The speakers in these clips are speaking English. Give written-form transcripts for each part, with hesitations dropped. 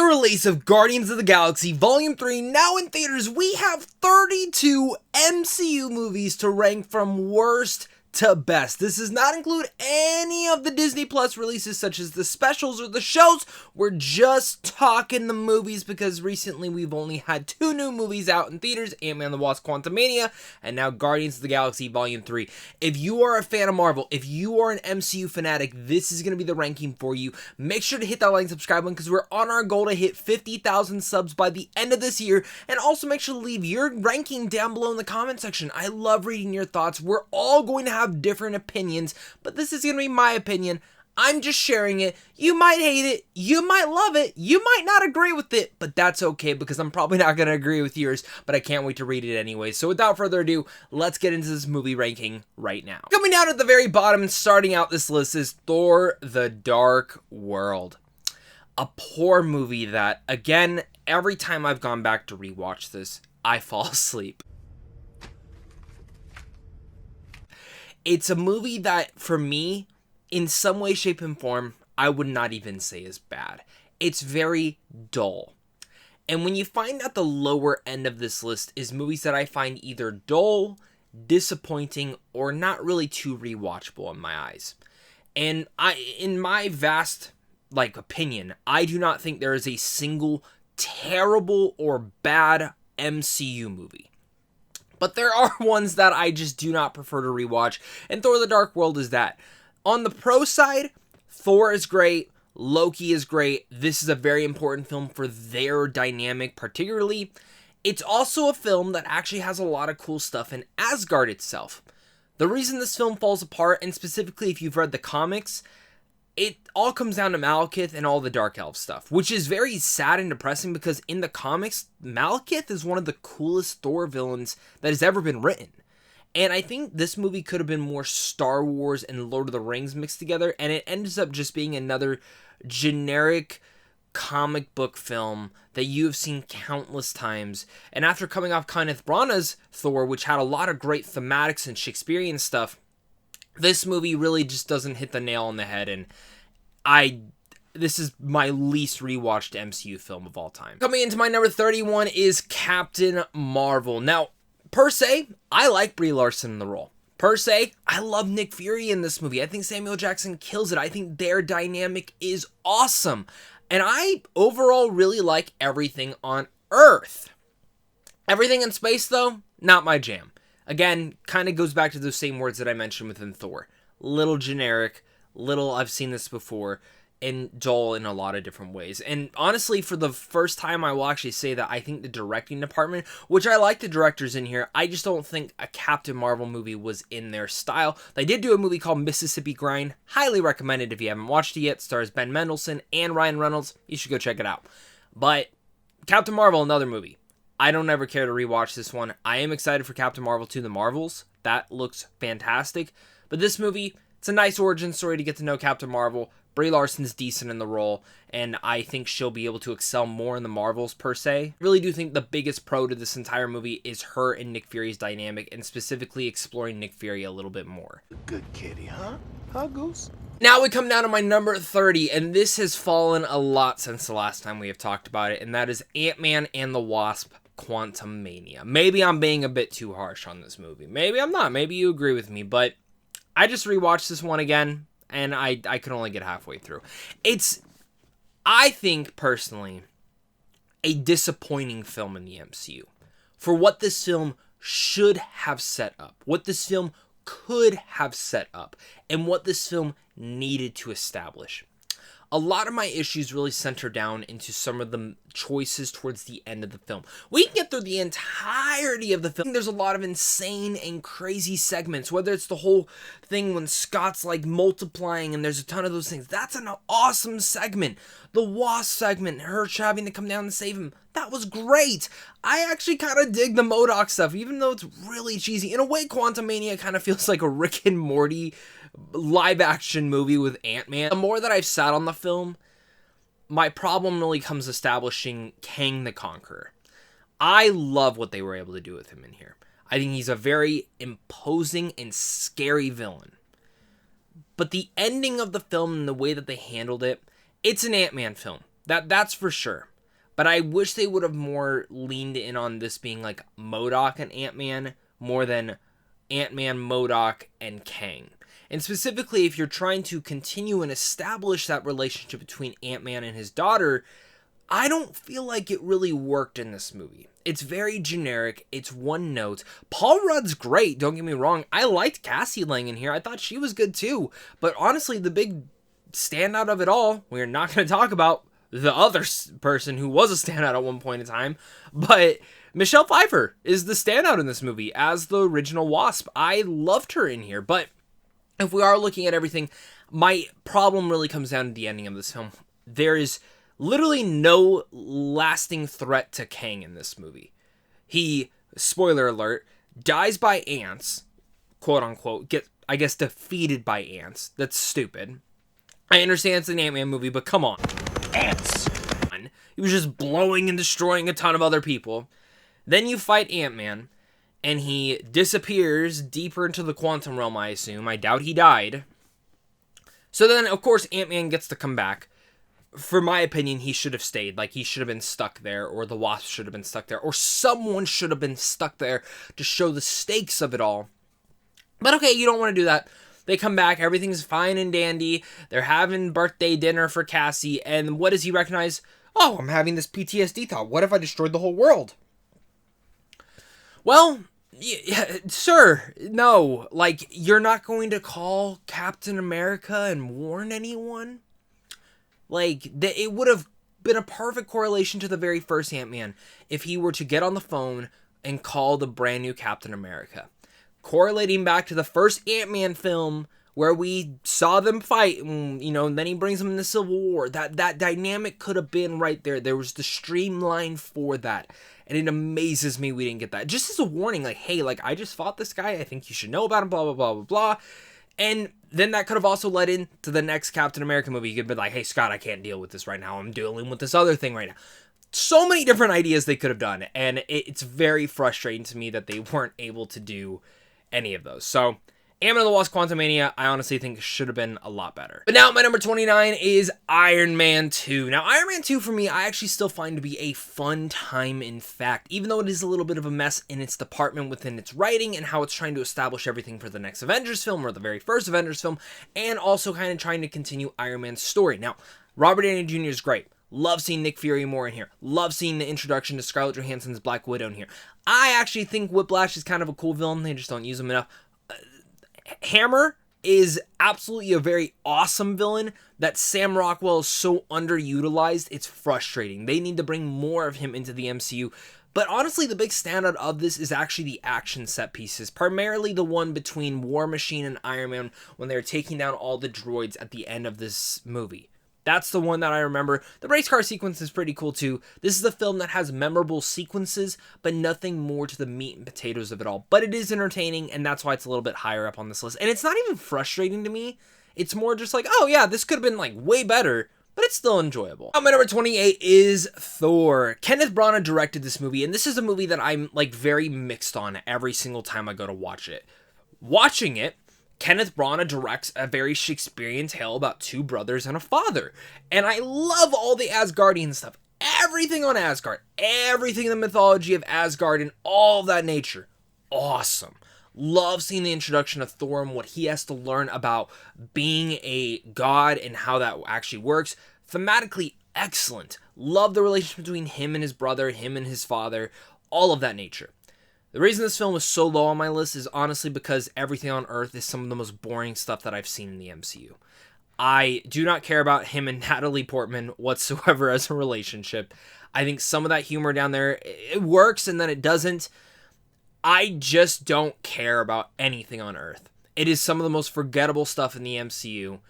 release of Guardians of the Galaxy Volume 3 now in theaters, we have 32 MCU movies to rank from worst to best. This does not include any of the Disney Plus releases such as the specials or the shows. We're just talking the movies because recently we've only had 2 new movies out in theaters, Ant-Man and the Wasp: Quantumania, and now Guardians of the Galaxy Volume 3. If you are a fan of Marvel, if you are an MCU fanatic, this is going to be the ranking for you. Make sure to hit that like and subscribe button because we're on our goal to hit 50,000 subs by the end of this year. And also make sure to leave your ranking down below in the comment section. I love reading your thoughts. We're all going to have different opinions, but this is going to be my opinion. I'm just sharing it. You might hate it, you might love it, you might not agree with it, but that's okay because I'm probably not going to agree with yours, but I can't wait to read it anyway. So without further ado, let's get into this movie ranking right now. Coming down at the very bottom and starting out this list is Thor: The Dark World. A poor movie that, again, every time I've gone back to rewatch this, I fall asleep. It's a movie that, for me, in some way, shape, and form, I would not even say is bad. It's very dull. And when you find at the lower end of this list is movies that I find either dull, disappointing, or not really too rewatchable in my eyes. And in my vast, opinion, I do not think there is a single terrible or bad MCU movie. But there are ones that I just do not prefer to rewatch, and Thor: The Dark World is that. On the pro side, Thor is great, Loki is great. This is a very important film for their dynamic particularly. It's also a film that actually has a lot of cool stuff in Asgard itself. The reason this film falls apart, and specifically if you've read the comics, it all comes down to Malekith and all the Dark Elf stuff, which is very sad and depressing because in the comics, Malekith is one of the coolest Thor villains that has ever been written. And I think this movie could have been more Star Wars and Lord of the Rings mixed together, and it ends up just being another generic comic book film that you have seen countless times. And after coming off Kenneth Branagh's Thor, which had a lot of great thematics and Shakespearean stuff, this movie really just doesn't hit the nail on the head, and this is my least rewatched MCU film of all time. Coming into my number 31 is Captain Marvel. Now, per se, I like Brie Larson in the role. Per se, I love Nick Fury in this movie. I think Samuel Jackson kills it. I think their dynamic is awesome. And I overall really like everything on Earth. Everything in space, though, not my jam. Again, kind of goes back to those same words that I mentioned within Thor. Little generic, little I've seen this before, and dull in a lot of different ways. And honestly, for the first time, I will actually say that I think the directing department, which I like the directors in here, I just don't think a Captain Marvel movie was in their style. They did do a movie called Mississippi Grind. Highly recommended if you haven't watched it yet. Stars Ben Mendelsohn and Ryan Reynolds. You should go check it out. But Captain Marvel, another movie. I don't ever care to rewatch this one. I am excited for Captain Marvel 2: The Marvels. That looks fantastic. But this movie, it's a nice origin story to get to know Captain Marvel. Brie Larson's decent in the role, and I think she'll be able to excel more in the Marvels per se. I really do think the biggest pro to this entire movie is her and Nick Fury's dynamic, and specifically exploring Nick Fury a little bit more. Good kitty, huh? Huh, Goose? Now we come down to my number 30, and this has fallen a lot since the last time we have talked about it, and that is Ant-Man and the Wasp: Quantumania. Maybe I'm being a bit too harsh on this movie. Maybe I'm not. Maybe you agree with me, but I just rewatched this one again, and I could only get halfway through. It's, I think, personally, a disappointing film in the MCU. For what this film should have set up, what this film could have set up, and what this film needed to establish. A lot of my issues really center down into some of the choices towards the end of the film. We can get through the entirety of the film. There's a lot of insane and crazy segments, whether it's the whole thing when Scott's multiplying and there's a ton of those things. That's an awesome segment. The Wasp segment, her having to come down and save him, that was great. I actually kind of dig the MODOK stuff, even though it's really cheesy. In a way, Quantumania kind of feels like a Rick and Morty live action movie with Ant-Man. The more that I've sat on the film, my problem really comes establishing Kang the Conqueror. I love what they were able to do with him in here. I think he's a very imposing and scary villain. But the ending of the film and the way that they handled it, it's an Ant-Man film. That's for sure. But I wish they would have more leaned in on this being like MODOK and Ant-Man more than Ant-Man, MODOK, and Kang. And specifically, if you're trying to continue and establish that relationship between Ant-Man and his daughter, I don't feel like it really worked in this movie. It's very generic. It's one note. Paul Rudd's great, don't get me wrong. I liked Cassie Lang in here. I thought she was good too. But honestly, the big standout of it all, we're not going to talk about the other person who was a standout at one point in time, but Michelle Pfeiffer is the standout in this movie as the original Wasp. I loved her in here, but if we are looking at everything, my problem really comes down to the ending of this film. There is literally no lasting threat to Kang in this movie. He, spoiler alert, dies by ants, quote unquote, I guess defeated by ants. That's stupid. I understand it's an Ant-Man movie, but come on. Ants. He was just blowing and destroying a ton of other people. Then you fight Ant-Man, and he disappears deeper into the quantum realm, I assume. I doubt he died. So then, of course, Ant-Man gets to come back. For my opinion, he should have stayed. Like, he should have been stuck there, or the Wasp should have been stuck there, or someone should have been stuck there to show the stakes of it all. But okay, you don't want to do that. They come back, everything's fine and dandy. They're having birthday dinner for Cassie, and what does he recognize? Oh, I'm having this PTSD thought. What if I destroyed the whole world? Well, sir, no. Like, you're not going to call Captain America and warn anyone? Like, it would have been a perfect correlation to the very first Ant-Man if he were to get on the phone and call the brand new Captain America. Correlating back to the first Ant-Man film where we saw them fight, and, and then he brings them into Civil War. That dynamic could have been right there. There was the streamline for that. And it amazes me we didn't get that. Just as a warning, like, hey, like, I just fought this guy. I think you should know about him, blah, blah, blah, blah, blah. And then that could have also led into the next Captain America movie. You could be like, hey, Scott, I can't deal with this right now. I'm dealing with this other thing right now. So many different ideas they could have done. And it's very frustrating to me that they weren't able to do any of those. So, Ant-Man and the Wasp: Quantumania, I honestly think should have been a lot better. But now my number 29 is Iron Man 2. Now, Iron Man 2 for me, I actually still find to be a fun time, in fact, even though it is a little bit of a mess in its department within its writing and how it's trying to establish everything for the next Avengers film or the very first Avengers film, and also kind of trying to continue Iron Man's story. Now, Robert Downey Jr. is great. Love seeing Nick Fury more in here. Love seeing the introduction to Scarlett Johansson's Black Widow in here. I actually think Whiplash is kind of a cool villain. They just don't use him enough. Hammer is absolutely a very awesome villain that Sam Rockwell is so underutilized. It's frustrating. They need to bring more of him into the MCU. But honestly, the big standout of this is actually the action set pieces, primarily the one between War Machine and Iron Man when they're taking down all the droids at the end of this movie. That's the one that I remember. The race car sequence is pretty cool too. This is a film that has memorable sequences, but nothing more to the meat and potatoes of it all. But it is entertaining, and that's why it's a little bit higher up on this list. And it's not even frustrating to me. It's more just like, oh yeah, this could have been like way better, but it's still enjoyable. My number 28 is Thor. Kenneth Branagh directed this movie, and this is a movie that I'm like very mixed on every single time I go to watch it. Watching it, Kenneth Branagh directs a very Shakespearean tale about two brothers and a father. And I love all the Asgardian stuff. Everything on Asgard. Everything in the mythology of Asgard and all of that nature. Awesome. Love seeing the introduction of Thor and what he has to learn about being a god and how that actually works. Thematically excellent. Love the relationship between him and his brother, him and his father. All of that nature. The reason this film is so low on my list is honestly because Everything on Earth is some of the most boring stuff that I've seen in the MCU. I do not care about him and Natalie Portman whatsoever as a relationship. I think some of that humor down there, it works and then it doesn't. I just don't care about anything on Earth. It is some of the most forgettable stuff in the MCU,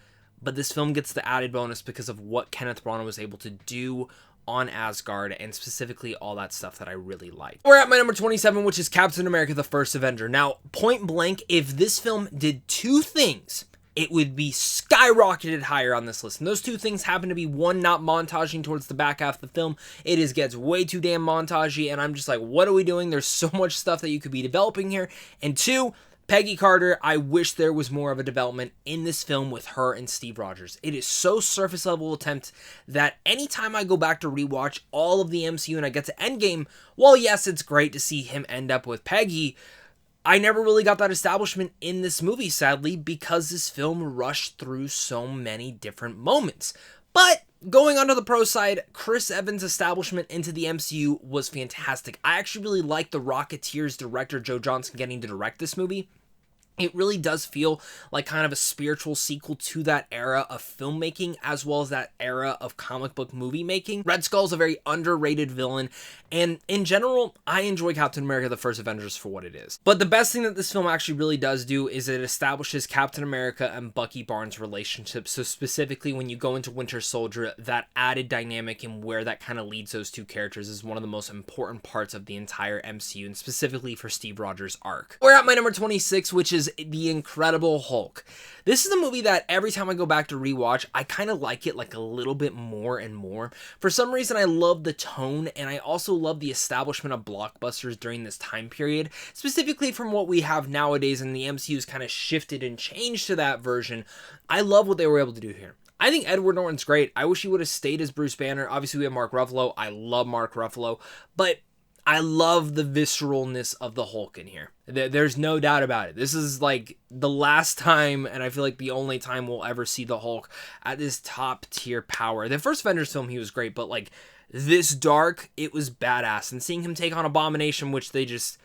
but this film gets the added bonus because of what Kenneth Branagh was able to do on Asgard, and specifically all that stuff that I really like. We're at my number 27, which is Captain America: The First Avenger. Now, point blank, if this film did two things, it would be skyrocketed higher on this list. And those two things happen to be, one, not montaging towards the back half of the film. It gets way too damn montagey, and I'm just like, what are we doing? There's so much stuff that you could be developing here. And two, Peggy Carter, I wish there was more of a development in this film with her and Steve Rogers. It is so surface level attempt that anytime I go back to rewatch all of the MCU and I get to Endgame, while yes, it's great to see him end up with Peggy, I never really got that establishment in this movie, sadly, because this film rushed through so many different moments. But going on to the pro side, Chris Evans' establishment into the MCU was fantastic. I actually really like the Rocketeers director Joe Johnston getting to direct this movie. It really does feel like kind of a spiritual sequel to that era of filmmaking, as well as that era of comic book movie making. Red Skull's a very underrated villain, and in general, I enjoy Captain America: The First Avengers for what it is. But the best thing that this film actually really does do is it establishes Captain America and Bucky Barnes' relationship. So specifically when you go into Winter Soldier, that added dynamic and where that kind of leads those two characters is one of the most important parts of the entire MCU, and specifically for Steve Rogers' arc. We're at my number 26, which is The Incredible Hulk. This is a movie that every time I go back to rewatch, I kind of like it like a little bit more and more. For some reason, I love the tone, and I also love the establishment of blockbusters during this time period, specifically from what we have nowadays, and the MCU's kind of shifted and changed to that version. I love what they were able to do here. I think Edward Norton's great. I wish he would have stayed as Bruce Banner. Obviously, we have Mark Ruffalo. I love Mark Ruffalo, but I love the visceralness of the Hulk in here. There's no doubt about it. This is like the last time, and I feel like the only time we'll ever see the Hulk at this top tier power. The first Avengers film, he was great, but like this dark, it was badass. And seeing him take on Abomination, which they just,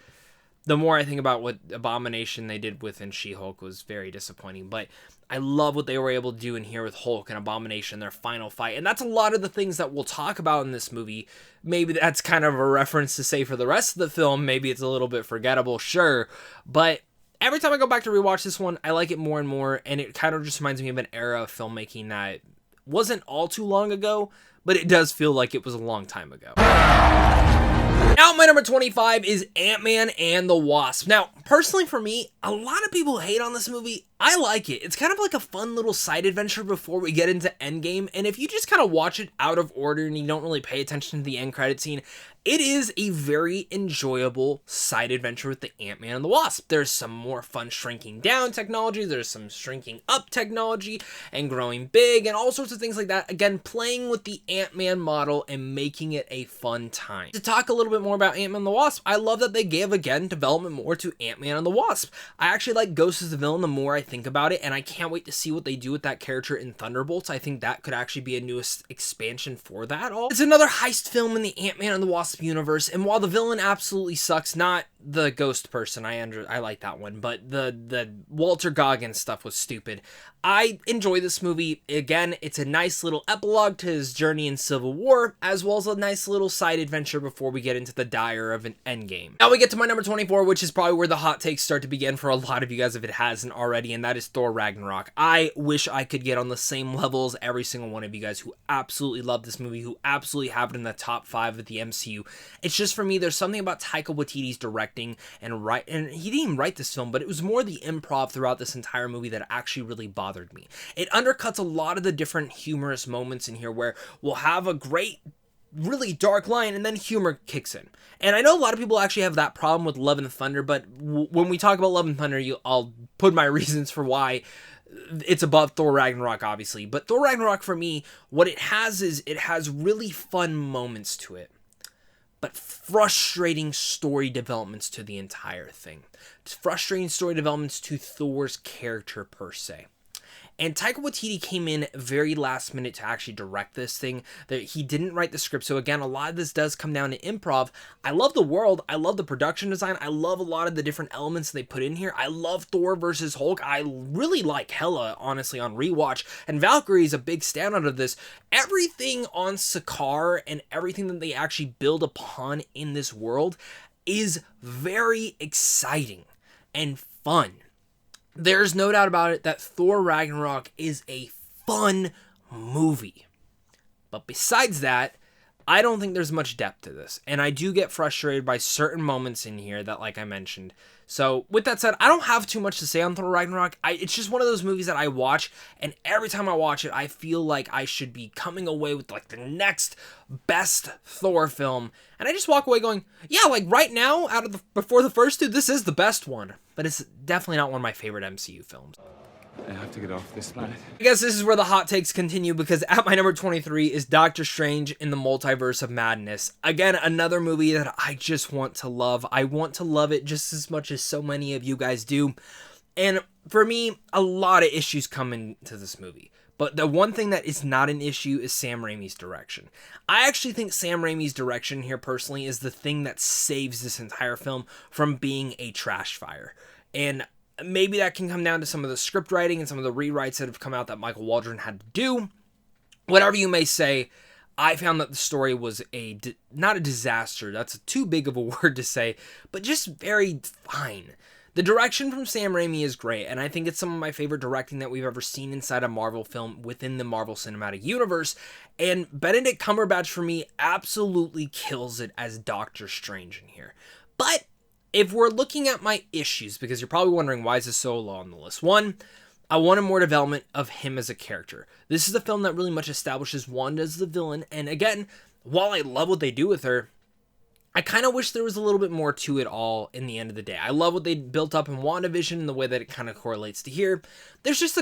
the more I think about what Abomination they did within She-Hulk was very disappointing. But I love what they were able to do in here with Hulk and Abomination, their final fight. And that's a lot of the things that we'll talk about in this movie. Maybe that's kind of a reference to say for the rest of the film. Maybe it's a little bit forgettable, sure. But every time I go back to rewatch this one, I like it more and more. And it kind of just reminds me of an era of filmmaking that wasn't all too long ago, but it does feel like it was a long time ago. Now, my number 25 is Ant-Man and the Wasp. Now, personally for me, a lot of people hate on this movie. I like it. It's kind of like a fun little side adventure before we get into Endgame, and if you just kind of watch it out of order and you don't really pay attention to the end credit scene, it is a very enjoyable side adventure with the Ant-Man and the Wasp. There's some more fun shrinking down technology, there's some shrinking up technology, and growing big, and all sorts of things like that. Again, playing with the Ant-Man model and making it a fun time. To talk a little bit more about Ant-Man and the Wasp, I love that they gave, again, development more to Ant-Man and the Wasp. I actually like Ghost as the villain the more I think about it, and I can't wait to see what they do with that character in Thunderbolts. I think that could actually be a new expansion for that all. It's another heist film in the Ant-Man and the Wasp universe, and while the villain absolutely sucks, not the ghost person, I like that one, but the Walter Goggins stuff was stupid. I enjoy this movie. Again, it's a nice little epilogue to his journey in Civil War, as well as a nice little side adventure before we get into the dire of an Endgame. Now we get to my number 24, which is probably where the hot takes start to begin for a lot of you guys if it hasn't already, and that is Thor Ragnarok. I wish I could get on the same level as every single one of you guys who absolutely love this movie, who absolutely have it in the top 5 of the MCU. It's just, for me, there's something about Taika Waititi's directing and he didn't even write this film, but it was more the improv throughout this entire movie that actually really bothered me. It undercuts a lot of the different humorous moments in here where we'll have a great, really dark line and then humor kicks in. And I know a lot of people actually have that problem with Love and Thunder, but when we talk about Love and Thunder, I'll put my reasons for why it's above Thor Ragnarok, obviously. But Thor Ragnarok, for me, what it has is it has really fun moments to it, but frustrating story developments to the entire thing. It's frustrating story developments to Thor's character per se. And Taika Waititi came in very last minute to actually direct this thing. That he didn't write the script, so again, a lot of this does come down to improv. I love the world, I love the production design, I love a lot of the different elements they put in here. I love Thor versus Hulk. I really like Hela, honestly, on rewatch, and Valkyrie is a big standout of this. Everything on Sakaar and everything that they actually build upon in this world is very exciting and fun. There's no doubt about it that Thor Ragnarok is a fun movie. But besides that, I don't think there's much depth to this, and I do get frustrated by certain moments in here that, like I mentioned. So, with that said, I don't have too much to say on Thor Ragnarok. It's just one of those movies that I watch, and every time I watch it, I feel like I should be coming away with, like, the next best Thor film, and I just walk away going, yeah, like, right now, before the first two, this is the best one, but it's definitely not one of my favorite MCU films. I have to get off this planet. I guess this is where the hot takes continue, because at my number 23 is Doctor Strange in the Multiverse of Madness. Again, another movie that I just want to love. I want to love it just as much as so many of you guys do. And for me, a lot of issues come into this movie. But the one thing that is not an issue is Sam Raimi's direction. I actually think Sam Raimi's direction here personally is the thing that saves this entire film from being a trash fire. And maybe that can come down to some of the script writing and some of the rewrites that have come out that Michael Waldron had to do. Whatever you may say, I found that the story was not a disaster. That's too big of a word to say, but just very fine. The direction from Sam Raimi is great, and I think it's some of my favorite directing that we've ever seen inside a Marvel film within the Marvel Cinematic Universe. And Benedict Cumberbatch, for me, absolutely kills it as Doctor Strange in here. But if we're looking at my issues, because you're probably wondering why is this so low on the list. One, I wanted more development of him as a character. This is a film that really much establishes Wanda as the villain, and again, while I love what they do with her, I kind of wish there was a little bit more to it all in the end of the day. I love what they built up in WandaVision and the way that it kind of correlates to here. There's just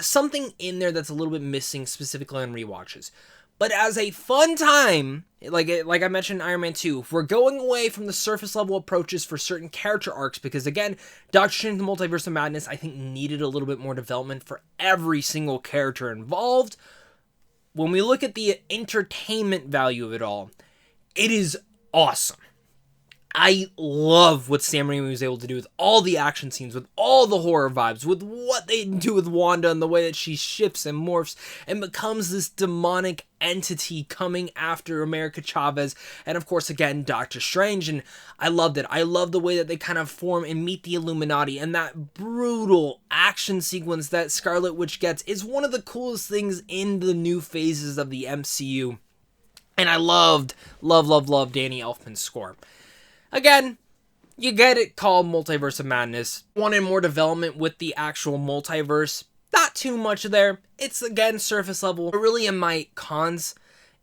something in there that's a little bit missing, specifically on rewatches. But as a fun time, like I mentioned in Iron Man 2, if we're going away from the surface level approaches for certain character arcs, because again, Doctor Strange in the Multiverse of Madness, I think needed a little bit more development for every single character involved. When we look at the entertainment value of it all, it is awesome. I love what Sam Raimi was able to do with all the action scenes, with all the horror vibes, with what they do with Wanda and the way that she shifts and morphs and becomes this demonic entity coming after America Chavez, and of course, again, Doctor Strange, and I loved it. I love the way that they kind of form and meet the Illuminati, and that brutal action sequence that Scarlet Witch gets is one of the coolest things in the new phases of the MCU, and I love Danny Elfman's score. Again, you get it called Multiverse of Madness. Wanted more development with the actual multiverse. Not too much there. It's, again, surface level. But really, in my cons,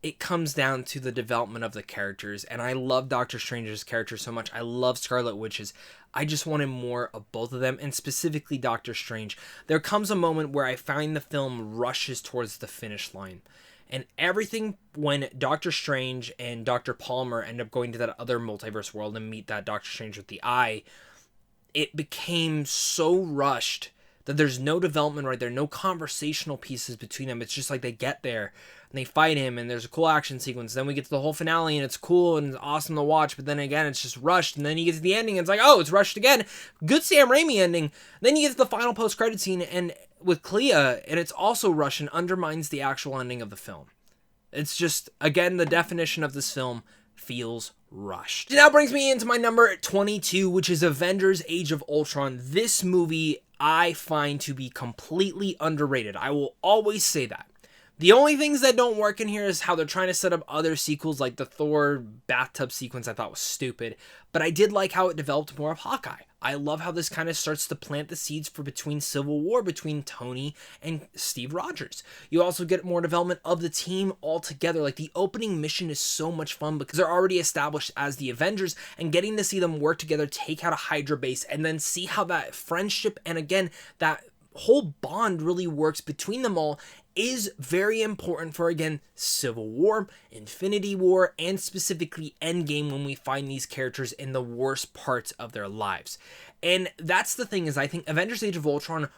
it comes down to the development of the characters. And I love Doctor Strange's character so much. I love Scarlet Witch's. I just wanted more of both of them, and specifically Doctor Strange. There comes a moment where I find the film rushes towards the finish line. And everything, when Doctor Strange and Dr. Palmer end up going to that other multiverse world and meet that Doctor Strange with the eye, it became so rushed that there's no development right there, no conversational pieces between them. It's just like they get there and they fight him and there's a cool action sequence. Then we get to the whole finale and it's cool and it's awesome to watch, but then again, it's just rushed. And then you get to the ending and it's like, oh, it's rushed again. Good Sam Raimi ending. Then you get to the final post-credit scene and with Clea, and it's also rushed and undermines the actual ending of the film. It's just, again, the definition of this film feels rushed. It now brings me into my number 22, which is Avengers Age of Ultron. This movie I find to be completely underrated. I will always say that. The only things that don't work in here is how they're trying to set up other sequels, like the Thor bathtub sequence I thought was stupid, but I did like how it developed more of Hawkeye. I love how this kind of starts to plant the seeds for between Civil War between Tony and Steve Rogers. You also get more development of the team altogether. Like the opening mission is so much fun because they're already established as the Avengers, and getting to see them work together, take out a Hydra base, and then see how that friendship and again, that whole bond really works between them all is very important for, again, Civil War, Infinity War, and specifically Endgame when we find these characters in the worst parts of their lives. And that's the thing, is I think Avengers Age of Ultron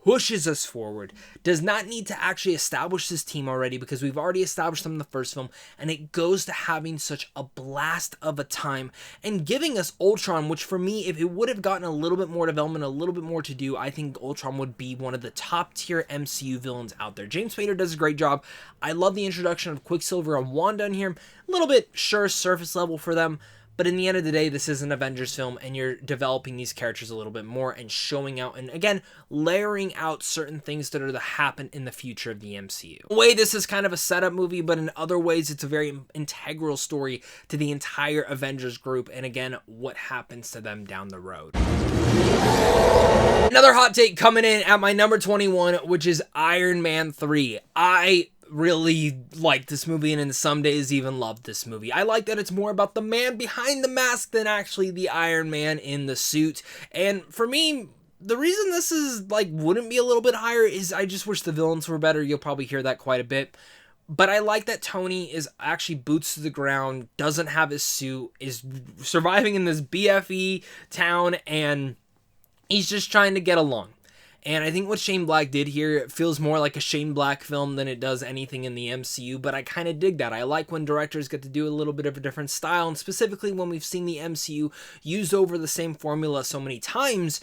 pushes us forward, does not need to actually establish this team already because we've already established them in the first film, and it goes to having such a blast of a time and giving us Ultron, which for me, if it would have gotten a little bit more development, a little bit more to do, I think Ultron would be one of the top tier MCU villains out there. James Spader does a great job. I love the introduction of Quicksilver and Wanda in here. A little bit, sure, surface level for them, But in the end of the day, this is an Avengers film, and you're developing these characters a little bit more and showing out, and again, layering out certain things that are to happen in the future of the MCU. In a way, this is kind of a setup movie, but in other ways, it's a very integral story to the entire Avengers group, and again, what happens to them down the road. Another hot take coming in at my number 21, which is Iron Man 3. I really like this movie, and in some days even loved this movie. I like that it's more about the man behind the mask than actually the Iron Man in the suit. And for me, the reason this is wouldn't be a little bit higher is I just wish the villains were better. You'll probably hear that quite a bit. But I like that Tony is actually boots to the ground, doesn't have his suit, is surviving in this BFE town, and he's just trying to get along. And I think what Shane Black did here, it feels more like a Shane Black film than it does anything in the MCU, but I kind of dig that. I like when directors get to do a little bit of a different style, and specifically when we've seen the MCU use over the same formula so many times,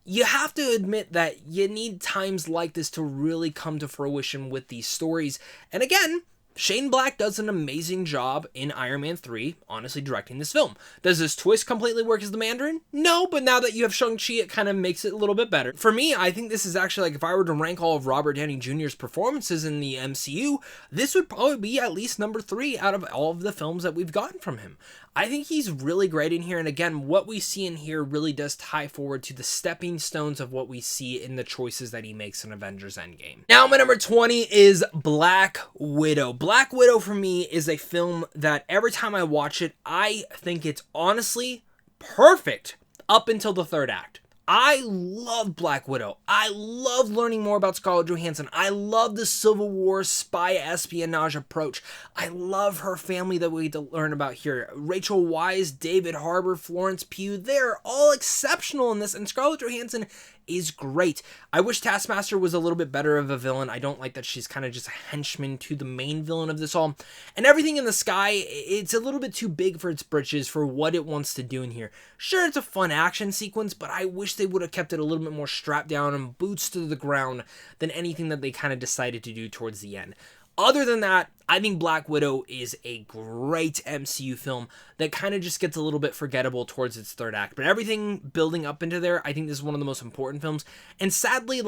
you have to admit that you need times like this to really come to fruition with these stories. And again, Shane Black does an amazing job in Iron Man 3, honestly, directing this film. Does this twist completely work as the Mandarin? No, but now that you have Shang-Chi, it kind of makes it a little bit better. For me, I think this is actually, if I were to rank all of Robert Downey Jr.'s performances in the MCU, this would probably be at least number 3 out of all of the films that we've gotten from him. I think he's really great in here, and again, what we see in here really does tie forward to the stepping stones of what we see in the choices that he makes in Avengers Endgame. Now, my number 20 is Black Widow. Black Widow, for me, is a film that every time I watch it, I think it's honestly perfect up until the third act. I love Black Widow. I love learning more about Scarlett Johansson. I love the Civil War spy espionage approach. I love her family that we get to learn about here. Rachel Weisz, David Harbour, Florence Pugh, they're all exceptional in this, and Scarlett Johansson is great. I wish Taskmaster was a little bit better of a villain. I don't like that she's kind of just a henchman to the main villain of this all. And everything in the sky, it's a little bit too big for its britches for what it wants to do in here. Sure, it's a fun action sequence, but I wish they would have kept it a little bit more strapped down and boots to the ground than anything that they kind of decided to do towards the end. Other than that, I think Black Widow is a great MCU film that kind of just gets a little bit forgettable towards its third act. But everything building up into there, I think this is one of the most important films. And sadly,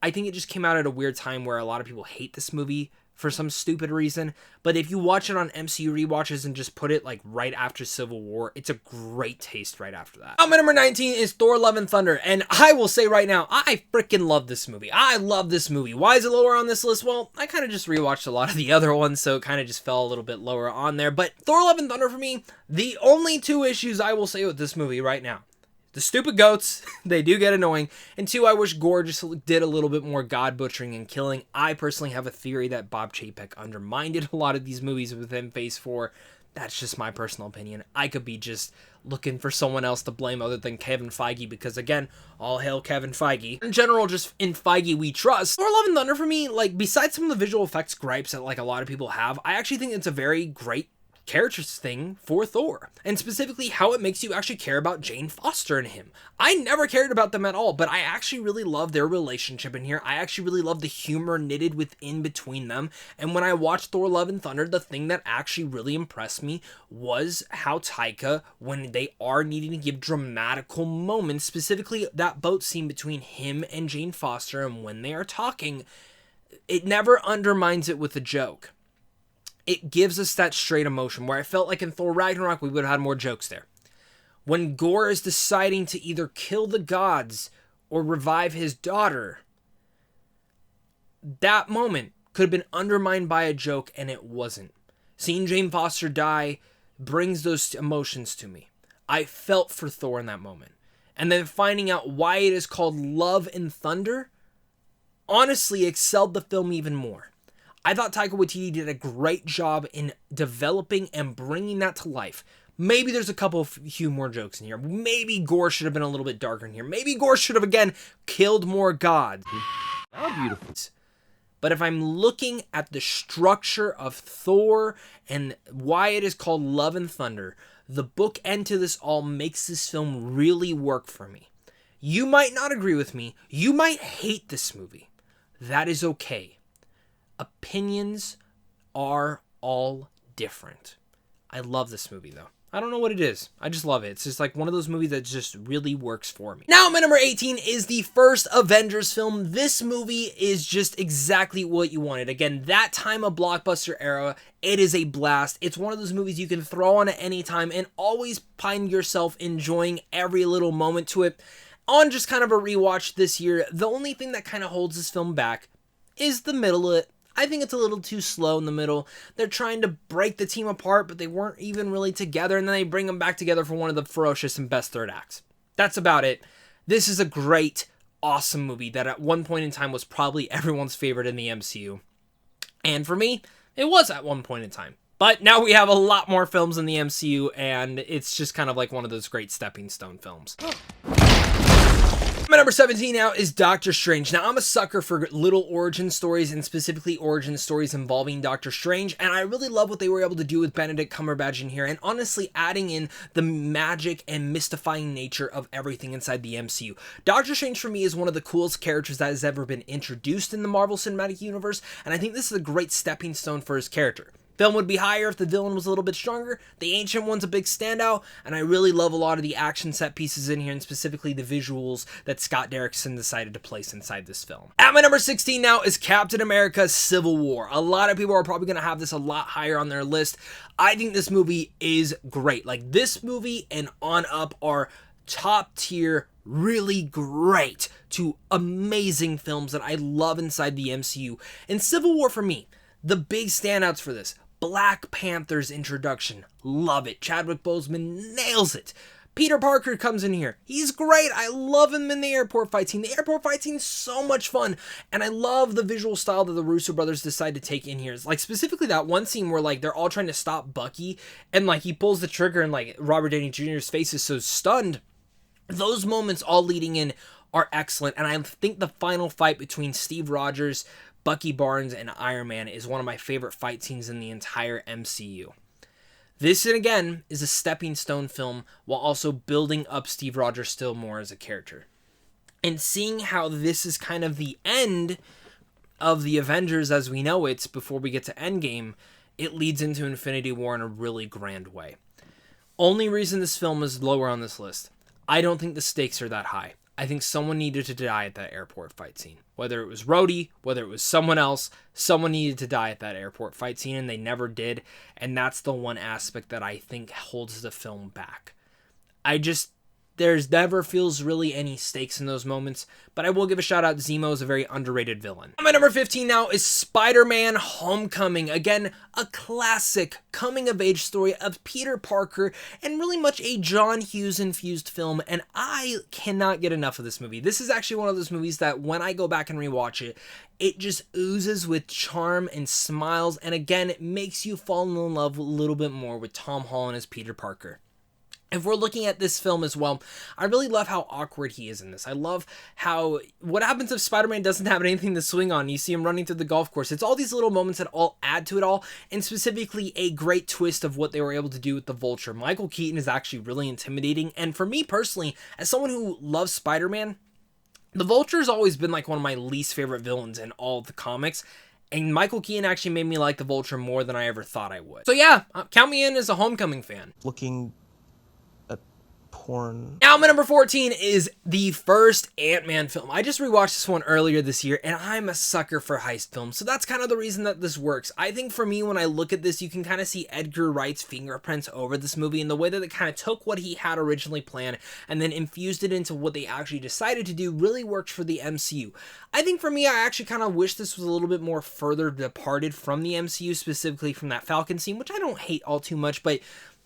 I think it just came out at a weird time where a lot of people hate this movie for some stupid reason. But if you watch it on MCU rewatches and just put it right after Civil War, it's a great taste right after that. My number 19 is Thor: Love and Thunder, and I will say right now, I freaking love this movie. I love this movie. Why is it lower on this list? Well, I kind of just rewatched a lot of the other ones, so it kind of just fell a little bit lower on there. But Thor: Love and Thunder, for me, the only 2 issues I will say with this movie right now: the stupid goats, they do get annoying. And 2, I wish Gore just did a little bit more god butchering and killing. I personally have a theory that Bob Chapek undermined a lot of these movies within Phase 4. That's just my personal opinion. I could be just looking for someone else to blame other than Kevin Feige, because again, all hail Kevin Feige. In general, just in Feige we trust. Thor: Love and Thunder, for me, besides some of the visual effects gripes that a lot of people have, I actually think it's a very great characters thing for Thor, and specifically how it makes you actually care about Jane Foster and him. I never cared about them at all, but I actually really love their relationship in here. I actually really love the humor knitted within between them, and when I watched Thor: Love and Thunder, the thing that actually really impressed me was how Taika, when they are needing to give dramatical moments, specifically that boat scene between him and Jane Foster, and when they are talking, it never undermines it with a joke. It gives us that straight emotion, where I felt like in Thor Ragnarok, we would have had more jokes there. When Gore is deciding to either kill the gods or revive his daughter, that moment could have been undermined by a joke, and it wasn't. Seeing Jane Foster die brings those emotions to me. I felt for Thor in that moment. And then finding out why it is called Love and Thunder, honestly excelled the film even more. I thought Taika Waititi did a great job in developing and bringing that to life. Maybe there's a couple of few more jokes in here. Maybe Gore should have been a little bit darker in here. Maybe Gore should have, again, killed more gods. How beautiful. But if I'm looking at the structure of Thor and why it is called Love and Thunder, the bookend to this all makes this film really work for me. You might not agree with me. You might hate this movie. That is okay. Opinions are all different. I love this movie, though. I don't know what it is. I just love it. It's just like one of those movies that just really works for me. Now, my number 18 is the first Avengers film. This movie is just exactly what you wanted. Again, that time of blockbuster era, it is a blast. It's one of those movies you can throw on at any time and always find yourself enjoying every little moment to it. On just kind of a rewatch this year, the only thing that kind of holds this film back is the middle of it. I think it's a little too slow in the middle. They're trying to break the team apart, but they weren't even really together, and then they bring them back together for one of the ferocious and best third acts. That's about it. This is a great, awesome movie that at one point in time was probably everyone's favorite in the MCU. And for me, it was at one point in time. But now we have a lot more films in the MCU, and it's just kind of like one of those great stepping stone films. My number 17 now is Doctor Strange. Now, I'm a sucker for little origin stories, and specifically origin stories involving Doctor Strange, and I really love what they were able to do with Benedict Cumberbatch in here, and honestly adding in the magic and mystifying nature of everything inside the MCU. Doctor Strange for me is one of the coolest characters that has ever been introduced in the Marvel Cinematic Universe, and I think this is a great stepping stone for his character. Film would be higher if the villain was a little bit stronger. The Ancient One's a big standout, and I really love a lot of the action set pieces in here, and specifically the visuals that Scott Derrickson decided to place inside this film. At my number 16 now is Captain America Civil War. A lot of people are probably going to have this a lot higher on their list. I think this movie is great. Like, this movie and on up are top tier, really great to amazing films that I love inside the MCU. And Civil War for me, the big standouts for this: Black Panther's introduction, love it. Chadwick Boseman nails it. Peter Parker comes in here. He's great. I love him in the airport fight scene. The airport fight scene is so much fun. And I love the visual style that the Russo brothers decide to take in here. It's like specifically that one scene where like they're all trying to stop Bucky, and like he pulls the trigger and like Robert Downey Jr.'s face is so stunned. Those moments all leading in are excellent. And I think the final fight between Steve Rogers, Bucky Barnes, and Iron Man is one of my favorite fight scenes in the entire MCU. This, and again, is a stepping stone film while also building up Steve Rogers still more as a character. And seeing how this is kind of the end of the Avengers as we know it before we get to Endgame, it leads into Infinity War in a really grand way. Only reason this film is lower on this list, I don't think the stakes are that high. I think someone needed to die at that airport fight scene. Whether it was Rhodey, whether it was someone else, someone needed to die at that airport fight scene, and they never did. And that's the one aspect that I think holds the film back. There's never feels really any stakes in those moments, but I will give a shout out to Zemo as a very underrated villain. My number 15 now is Spider-Man Homecoming. Again, a classic coming-of-age story of Peter Parker, and really much a John Hughes-infused film, and I cannot get enough of this movie. This is actually one of those movies that when I go back and rewatch it, it just oozes with charm and smiles, and again, it makes you fall in love a little bit more with Tom Holland as Peter Parker. If we're looking at this film as well, I really love how awkward he is in this. I love how, what happens if Spider-Man doesn't have anything to swing on? You see him running through the golf course. It's all these little moments that all add to it all, and specifically a great twist of what they were able to do with the Vulture. Michael Keaton is actually really intimidating, and for me personally, as someone who loves Spider-Man, the Vulture has always been like one of my least favorite villains in all of the comics. And Michael Keaton actually made me like the Vulture more than I ever thought I would. So yeah, count me in as a Homecoming fan. Looking porn. Now, my number 14 is the first Ant-Man film. I just rewatched this one earlier this year, and I'm a sucker for heist films, so that's kind of the reason that this works. I think for me, when I look at this, you can kind of see Edgar Wright's fingerprints over this movie, and the way that it kind of took what he had originally planned and then infused it into what they actually decided to do really works for the MCU. I think for me, I actually kind of wish this was a little bit more further departed from the MCU, specifically from that Falcon scene, which I don't hate all too much, but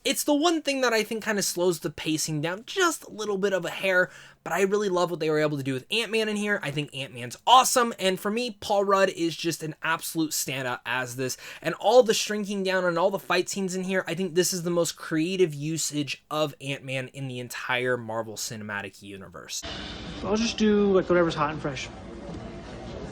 it's the one thing that I think kind of slows the pacing down just a little bit of a hair, but I really love what they were able to do with Ant-Man in here. I think Ant-Man's awesome, and for me, Paul Rudd is just an absolute standout as this, and all the shrinking down and all the fight scenes in here, I think this is the most creative usage of Ant-Man in the entire Marvel Cinematic Universe. I'll just do like whatever's hot and fresh.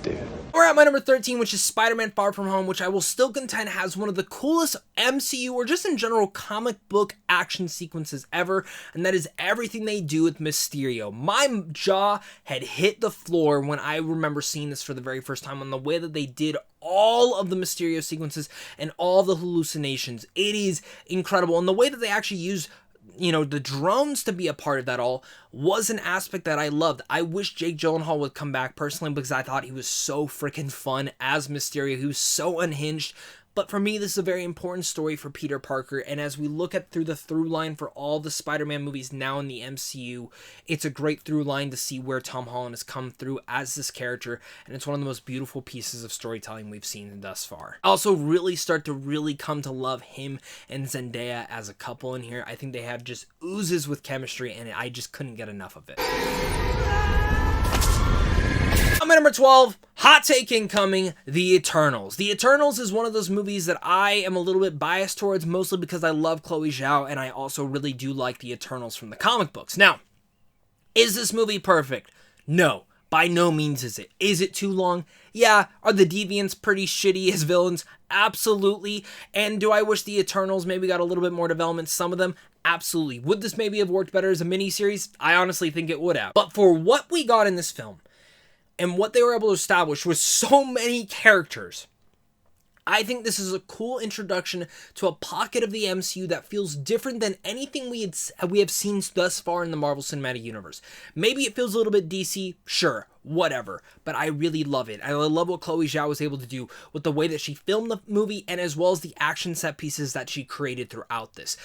Dude. We're at my number 13, which is Spider-Man Far From Home, which I will still contend has one of the coolest MCU, or just in general comic book action sequences ever, and that is everything they do with Mysterio. My jaw had hit the floor when I remember seeing this for the very first time, on the way that they did all of the Mysterio sequences and all the hallucinations. It is incredible. And the way that they actually use, the drones to be a part of that all was an aspect that I loved. I wish Jake Gyllenhaal would come back personally because I thought he was so freaking fun as Mysterio. He was so unhinged. But for me, this is a very important story for Peter Parker, and as we look at through the through line for all the Spider-Man movies now in the MCU, it's a great through line to see where Tom Holland has come through as this character, and it's one of the most beautiful pieces of storytelling we've seen thus far. I also start to come to love him and Zendaya as a couple in here. I think they have just oozes with chemistry, and I just couldn't get enough of it. Comment number 12, hot take incoming, The Eternals. The Eternals is one of those movies that I am a little bit biased towards, mostly because I love Chloe Zhao, and I also really do like The Eternals from the comic books. Now, is this movie perfect? No, by no means is it. Is it too long? Yeah. Are the Deviants pretty shitty as villains? Absolutely. And do I wish The Eternals maybe got a little bit more development? Some of them? Absolutely. Would this maybe have worked better as a miniseries? I honestly think it would have. But for what we got in this film, and what they were able to establish with so many characters, I think this is a cool introduction to a pocket of the MCU that feels different than anything we have seen thus far in the Marvel Cinematic Universe. Maybe it feels a little bit DC, sure, whatever, but I really love it. I love what Chloe Zhao was able to do with the way that she filmed the movie and as well as the action set pieces that she created throughout this.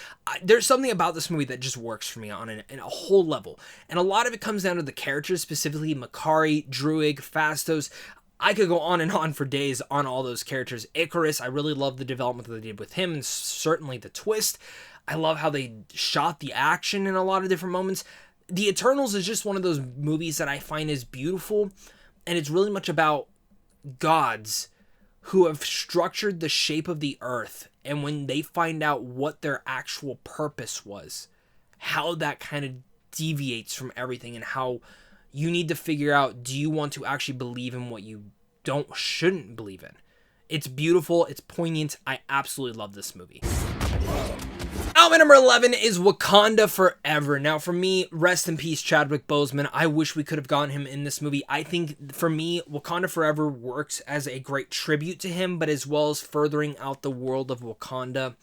There's something about this movie that just works for me on a whole level, and a lot of it comes down to the characters, specifically Makari, Druig, Phastos. I could go on and on for days on all those characters. Icarus, I really love the development that they did with him, and certainly the twist. I love how they shot the action in a lot of different moments. The Eternals is just one of those movies that I find is beautiful, and it's really much about gods who have structured the shape of the earth, and when they find out what their actual purpose was, how that kind of deviates from everything, and how you need to figure out, do you want to actually believe in what you shouldn't believe in? It's beautiful, it's poignant, I absolutely love this movie. Element number 11 is Wakanda Forever. Now for me, rest in peace Chadwick Boseman. I wish we could have gotten him in this movie. I think for me, Wakanda Forever works as a great tribute to him, but as well as furthering out the world of Wakanda.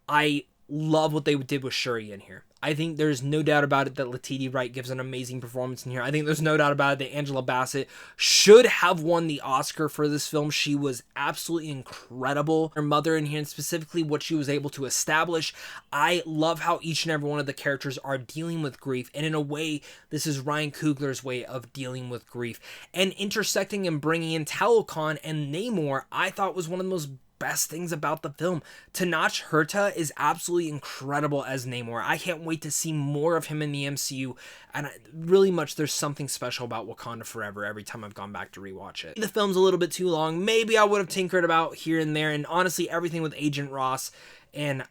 I love what they did with Shuri in here. I think there's no doubt about it that Letitia Wright gives an amazing performance in here. I think there's no doubt about it that Angela Bassett should have won the Oscar for this film. She was absolutely incredible. Her mother in here, and specifically what she was able to establish. I love how each and every one of the characters are dealing with grief, and in a way, this is Ryan Coogler's way of dealing with grief. And intersecting and bringing in Talokan and Namor, I thought was one of the most best things about the film. Tenoch Huerta is absolutely incredible as Namor. I can't wait to see more of him in the MCU, and really much there's something special about Wakanda Forever every time I've gone back to rewatch it. The film's a little bit too long. Maybe I would have tinkered about here and there, and honestly everything with Agent Ross and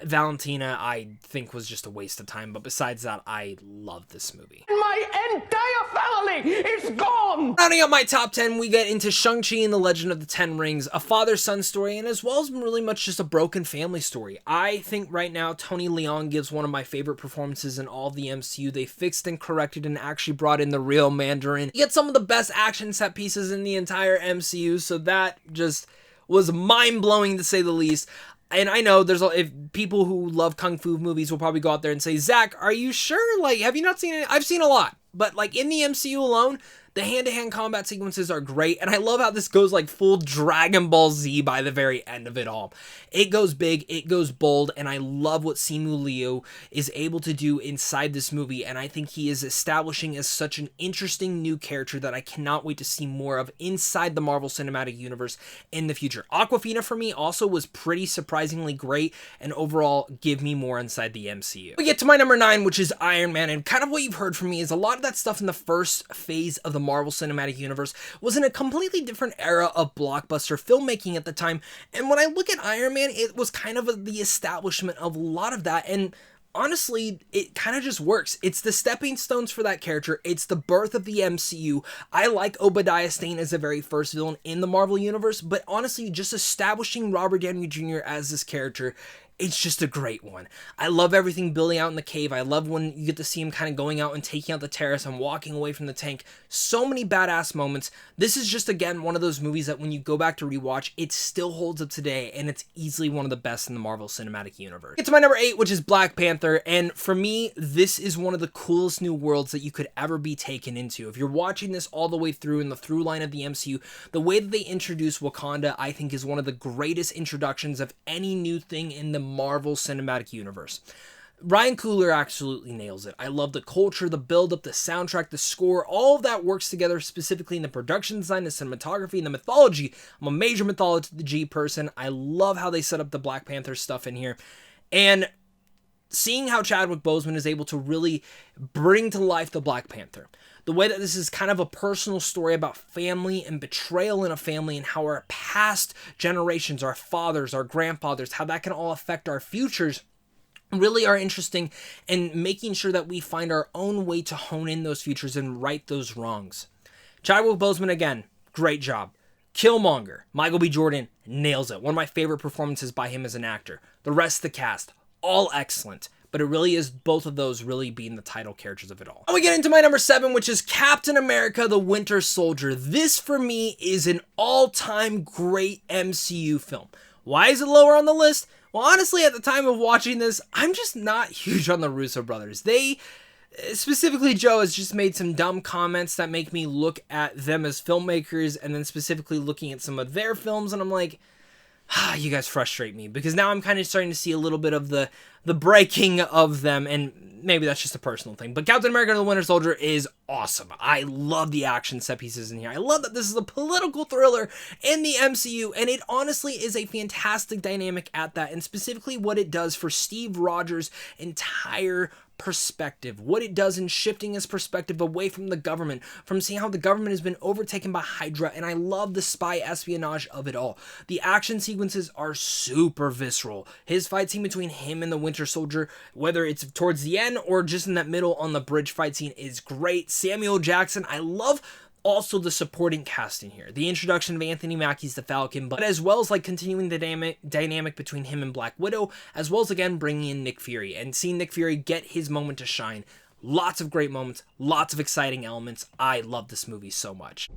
Valentina I think was just a waste of time, but besides that, I love this movie. My entire family is gone! Rounding out my top 10, we get into Shang-Chi and the Legend of the Ten Rings, a father-son story, and as well as really much just a broken family story. I think right now Tony Leung gives one of my favorite performances in all of the MCU. They fixed and corrected and actually brought in the real Mandarin. You get some of the best action set pieces in the entire MCU, so that just was mind-blowing to say the least. And I know if people who love kung fu movies will probably go out there and say, Zach, are you sure? Like, have you not seen it? I've seen a lot, but like in the MCU alone, the hand-to-hand combat sequences are great, and I love how this goes like full Dragon Ball Z by the very end of it all. It goes big, it goes bold, and I love what Simu Liu is able to do inside this movie, and I think he is establishing as such an interesting new character that I cannot wait to see more of inside the Marvel Cinematic Universe in the future. Awkwafina for me also was pretty surprisingly great, and overall give me more inside the MCU. We get to my number 9, which is Iron Man, and kind of what you've heard from me is a lot of that stuff in the first phase of the Marvel Cinematic Universe was in a completely different era of blockbuster filmmaking at the time, and when I look at Iron Man, it was kind of the establishment of a lot of that, and honestly, it kind of just works. It's the stepping stones for that character. It's the birth of the MCU. I like Obadiah Stane as the very first villain in the Marvel Universe, but honestly, just establishing Robert Downey Jr. as this character, It's just a great one. I love everything building out in the cave. I love when you get to see him kind of going out and taking out the terrace and walking away from the tank. So many badass moments. This is just, again, one of those movies that when you go back to rewatch, it still holds up today, and it's easily one of the best in the Marvel Cinematic Universe. It's my number 8, which is Black Panther, and for me, this is one of the coolest new worlds that you could ever be taken into. If you're watching this all the way through in the through line of the MCU, the way that they introduce Wakanda, I think, is one of the greatest introductions of any new thing in the Marvel Cinematic Universe. Ryan Coogler absolutely nails it. I love the culture, the build-up, the soundtrack, the score, all of that works together specifically in the production design, the cinematography, and the mythology. I'm a major mythology person. I love how they set up the Black Panther stuff in here. And seeing how Chadwick Boseman is able to really bring to life the Black Panther. The way that this is kind of a personal story about family and betrayal in a family and how our past generations, our fathers, our grandfathers, how that can all affect our futures really are interesting, and making sure that we find our own way to hone in those futures and right those wrongs. Chadwick Boseman, again, great job. Killmonger, Michael B. Jordan, nails it. One of my favorite performances by him as an actor. The rest of the cast, all excellent. But it really is both of those really being the title characters of it all. And we get into my number 7, which is Captain America, the Winter Soldier. This, for me, is an all-time great MCU film. Why is it lower on the list? Well, honestly, at the time of watching this, I'm just not huge on the Russo brothers. They, specifically Joe, has just made some dumb comments that make me look at them as filmmakers, and then specifically looking at some of their films, and I'm like, you guys frustrate me, because now I'm kind of starting to see a little bit of the breaking of them, and maybe that's just a personal thing. But Captain America and the Winter Soldier is awesome. I love the action set pieces in here. I love that this is a political thriller in the MCU, and it honestly is a fantastic dynamic at that, and specifically what it does for Steve Rogers' entire perspective, what it does in shifting his perspective away from the government, from seeing how the government has been overtaken by Hydra, and I love the spy espionage of it all. The action sequences are super visceral. His fight scene between him and the Winter Soldier, whether it's towards the end or just in that middle on the bridge fight scene, is great. Samuel Jackson, I love also the supporting cast in here. The introduction of Anthony Mackie's the Falcon, but as well as like continuing the dynamic between him and Black Widow, as well as again bringing in Nick Fury and seeing Nick Fury get his moment to shine. Lots of great moments, lots of exciting elements. I love this movie so much.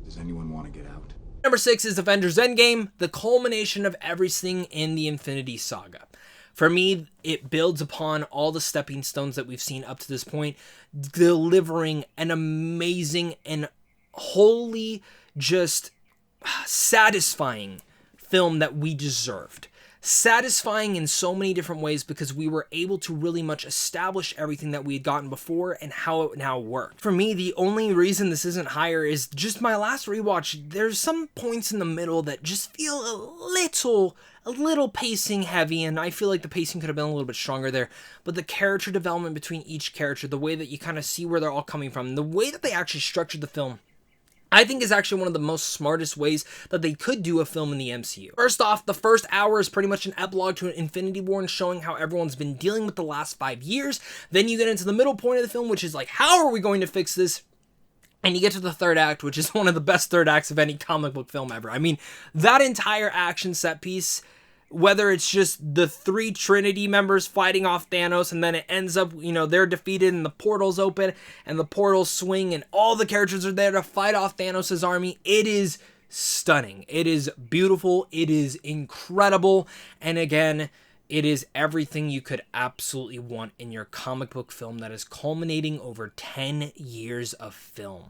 Does anyone want to get out? Number 6 is Avengers Endgame, the culmination of everything in the Infinity Saga. For me, it builds upon all the stepping stones that we've seen up to this point, delivering an amazing and wholly just satisfying film that we deserved. Satisfying in so many different ways because we were able to really much establish everything that we had gotten before and how it now worked. For me, the only reason this isn't higher is just my last rewatch. There's some points in the middle that just feel a little pacing heavy, and I feel like the pacing could have been a little bit stronger there. But the character development between each character, the way that you kind of see where they're all coming from, the way that they actually structured the film, I think is actually one of the most smartest ways that they could do a film in the MCU. First off, the first hour is pretty much an epilogue to an Infinity War and showing how everyone's been dealing with the last 5 years. Then you get into the middle point of the film, which is like, how are we going to fix this? And you get to the third act, which is one of the best third acts of any comic book film ever. I mean, that entire action set piece, whether it's just the 3 Trinity members fighting off Thanos and then it ends up, they're defeated and the portals open and the portals swing and all the characters are there to fight off Thanos' army. It is stunning. It is beautiful. It is incredible. And again, it is everything you could absolutely want in your comic book film that is culminating over 10 years of film.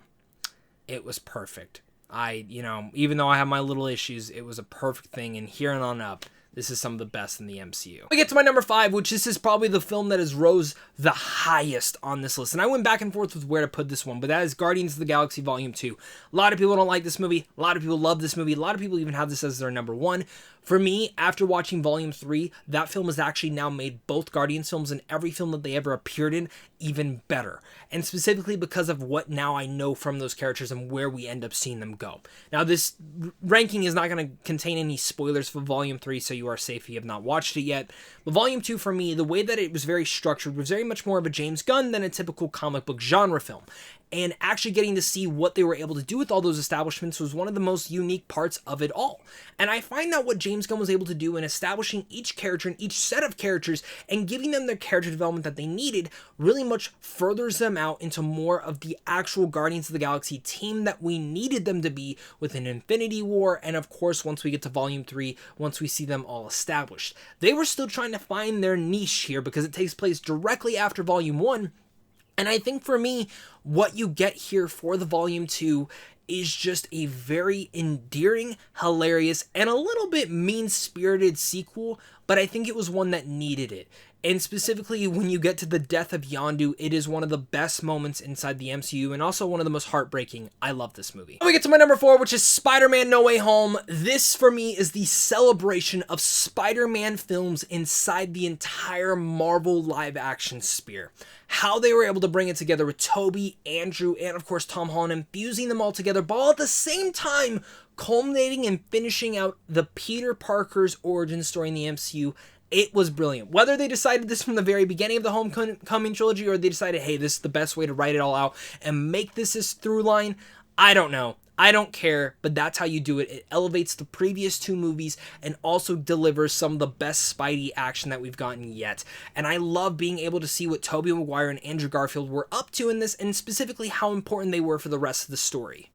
It was perfect. Even though I have my little issues, it was a perfect thing, and here and on up, this is some of the best in the MCU. We get to my number 5, which this is probably the film that has rose the highest on this list. And I went back and forth with where to put this one, but that is Guardians of the Galaxy Volume 2. A lot of people don't like this movie. A lot of people love this movie. A lot of people even have this as their number 1. For me, after watching Volume 3, that film has actually now made both Guardians films and every film that they ever appeared in even better. And specifically because of what now I know from those characters and where we end up seeing them go. Now, this ranking is not going to contain any spoilers for Volume 3, so you are safe if you have not watched it yet. But Volume 2, for me, the way that it was very structured was very much more of a James Gunn than a typical comic book genre film. and actually getting to see what they were able to do with all those establishments was one of the most unique parts of it all. And I find that what James Gunn was able to do in establishing each character and each set of characters and giving them their character development that they needed really much furthers them out into more of the actual Guardians of the Galaxy team that we needed them to be within Infinity War, and of course once we get to Volume 3, once we see them all established. They were still trying to find their niche here because it takes place directly after Volume 1, and I think for me, what you get here for the Volume 2 is just a very endearing, hilarious, and a little bit mean-spirited sequel, but I think it was one that needed it. And specifically, when you get to the death of Yondu, it is one of the best moments inside the MCU, and also one of the most heartbreaking. I love this movie. We get to my number 4, which is Spider-Man No Way Home. This, for me, is the celebration of Spider-Man films inside the entire Marvel live-action sphere. How they were able to bring it together with Tobey, Andrew, and of course Tom Holland, and fusing them all together, but all at the same time, culminating and finishing out the Peter Parker's origin story in the MCU. It was brilliant. Whether they decided this from the very beginning of the Homecoming trilogy, or they decided, hey, this is the best way to write it all out and make this his through line, I don't know. I don't care, but that's how you do it. It elevates the previous 2 movies and also delivers some of the best Spidey action that we've gotten yet. And I love being able to see what Tobey Maguire and Andrew Garfield were up to in this, and specifically how important they were for the rest of the story.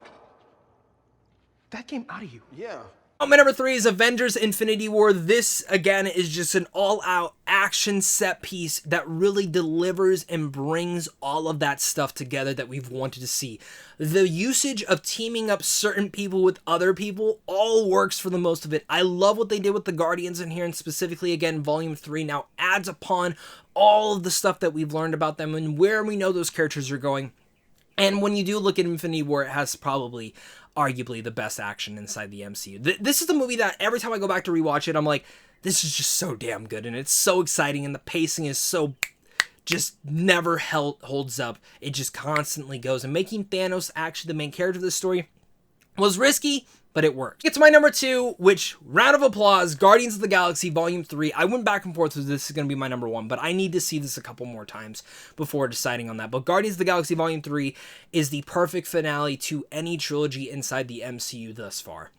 That came out of you. Yeah. My number 3 is Avengers Infinity War. This, again, is just an all-out action set piece that really delivers and brings all of that stuff together that we've wanted to see. The usage of teaming up certain people with other people all works for the most of it. I love what they did with the Guardians in here, and specifically, again, Volume 3 now adds upon all of the stuff that we've learned about them and where we know those characters are going. And when you do look at Infinity War, it has probably arguably the best action inside the MCU. This is the movie that every time I go back to rewatch it, I'm like, this is just so damn good, and it's so exciting, and the pacing is so just never holds up. It just constantly goes, and making Thanos actually the main character of the story was risky, but it worked. It's my number 2, which, round of applause, Guardians of the Galaxy Volume 3. I went back and forth with this is going to be my number 1, but I need to see this a couple more times before deciding on that. But Guardians of the Galaxy Volume 3 is the perfect finale to any trilogy inside the MCU thus far.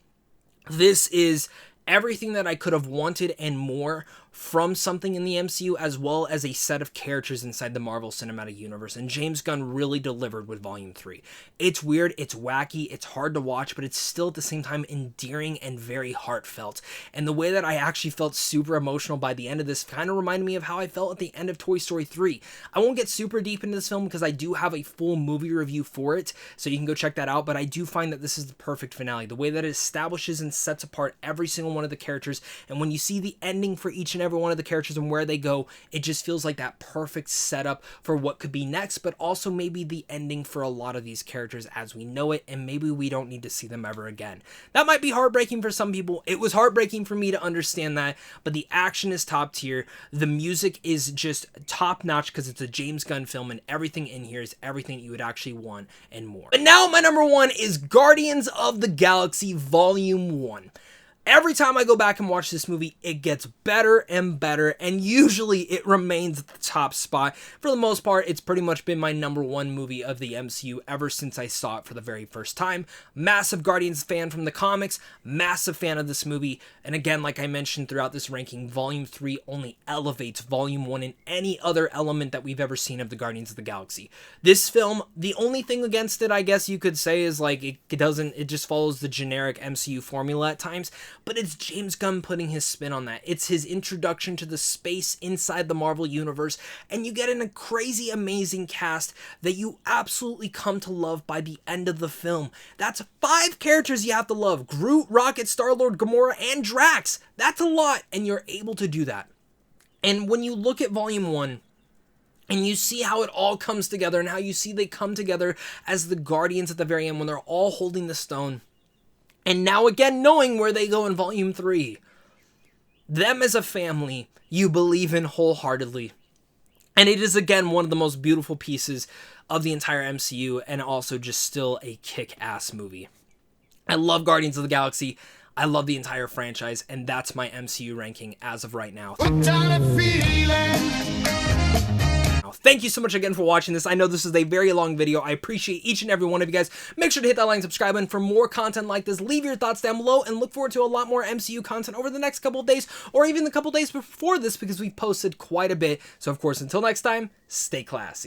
This is everything that I could have wanted and more from something in the MCU, as well as a set of characters inside the Marvel Cinematic Universe, and James Gunn really delivered with Volume 3. It's weird, it's wacky, it's hard to watch, but it's still at the same time endearing and very heartfelt. And the way that I actually felt super emotional by the end of this kind of reminded me of how I felt at the end of Toy Story 3. I won't get super deep into this film because I do have a full movie review for it, so you can go check that out, but I do find that this is the perfect finale. The way that it establishes and sets apart every single one of the characters, and when you see the ending for each and every one of the characters and where they go, it just feels like that perfect setup for what could be next, but also maybe the ending for a lot of these characters as we know it, and maybe we don't need to see them ever again. That might be heartbreaking for some people. It was heartbreaking for me to understand that, but the action is top tier. The music is just top notch because it's a James Gunn film, and everything in here is everything you would actually want and more. But now my number 1 is Guardians of the Galaxy Volume 1. Every time I go back and watch this movie, it gets better and better, and usually it remains at the top spot. For the most part, it's pretty much been my number 1 movie of the MCU ever since I saw it for the very first time. Massive Guardians fan from the comics, massive fan of this movie, and again, like I mentioned throughout this ranking, Volume 3 only elevates Volume 1 in any other element that we've ever seen of the Guardians of the Galaxy. This film, the only thing against it, I guess you could say, is like it just follows the generic MCU formula at times. But it's James Gunn putting his spin on that. It's his introduction to the space inside the Marvel Universe, and you get in a crazy, amazing cast that you absolutely come to love by the end of the film. That's 5 characters you have to love. Groot, Rocket, Star-Lord, Gamora, and Drax. That's a lot, and you're able to do that. And when you look at Volume 1, and you see how it all comes together, and how you see they come together as the Guardians at the very end when they're all holding the stone, and now again, knowing where they go in Volume 3. Them as a family, you believe in wholeheartedly. And it is, again, one of the most beautiful pieces of the entire MCU, and also just still a kick-ass movie. I love Guardians of the Galaxy. I love the entire franchise, and that's my MCU ranking as of right now. Thank you so much again for watching this. I know this is a very long video. I appreciate each and every one of you guys. Make sure to hit that like and subscribe button for more content like this. Leave your thoughts down below and look forward to a lot more MCU content over the next couple of days, or even the couple days before this, because we've posted quite a bit. So of course, until next time, stay classy.